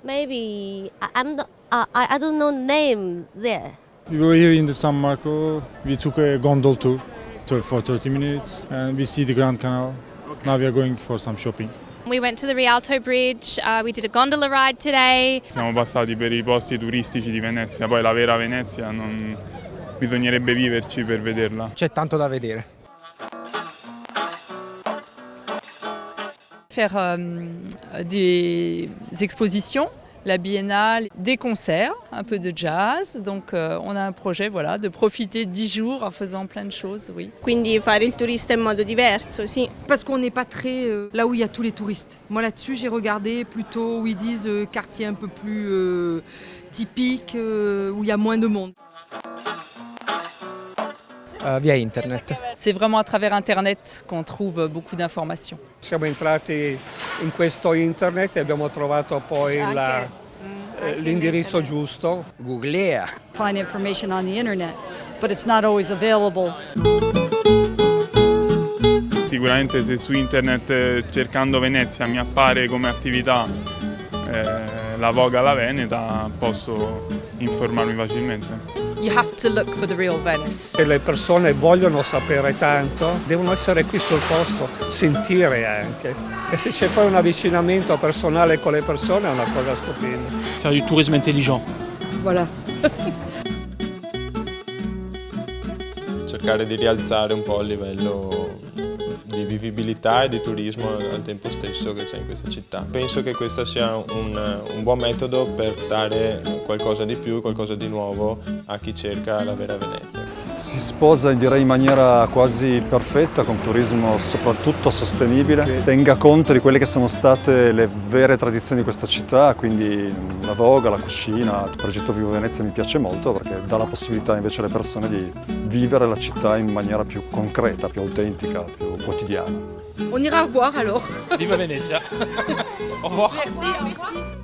Maybe I don't know name there. We were here in the San Marco. We took a gondol tour for 30 minutes and we see the Grand Canal. Now we are going for some shopping. We went to the Rialto Bridge, we did a gondola ride today. Siamo passati per i posti turistici di Venezia, poi la vera Venezia non bisognerebbe viverci per vederla. C'è tanto da vedere. Faire des expositions, la biennale, des concerts, un peu de jazz. Donc on a un projet voilà, de profiter 10 jours en faisant plein de choses, oui. Quindi fare il turista in modo diverso, sì. Parce qu'on n'est pas très là où il y a tous les touristes. Moi là-dessus j'ai regardé plutôt où ils disent quartier un peu plus typique, où il y a moins de monde. Via internet. C'est vraiment à travers Internet qu'on trouve beaucoup d'informations. Siamo entrati in questo internet e abbiamo trovato poi l'indirizzo giusto. Googlea. Find information on the internet, but it's not always available. Sicuramente se su internet cercando Venezia mi appare come attività la Voga alla Veneta posso informarmi facilmente. You have to look for the real Venice. Se le persone vogliono sapere tanto, devono essere qui sul posto, sentire anche. E se c'è poi un avvicinamento personale con le persone è una cosa stupenda. Faire du tourisme intelligent. Voilà. Cercare di rialzare un po' il livello di vivibilità e di turismo al tempo stesso che c'è in questa città. Penso che questo sia un buon metodo per dare qualcosa di più, qualcosa di nuovo a chi cerca la vera Venezia. Si sposa direi in maniera quasi perfetta con turismo soprattutto sostenibile, tenga conto di quelle che sono state le vere tradizioni di questa città, quindi la voga, la cucina, il progetto Vivo Venezia mi piace molto perché dà la possibilità invece alle persone di vivere la città in maniera più concreta, più autentica, più quotidiana. On ira revoir alors. Viva Venezia. Au revoir. Merci, au revoir.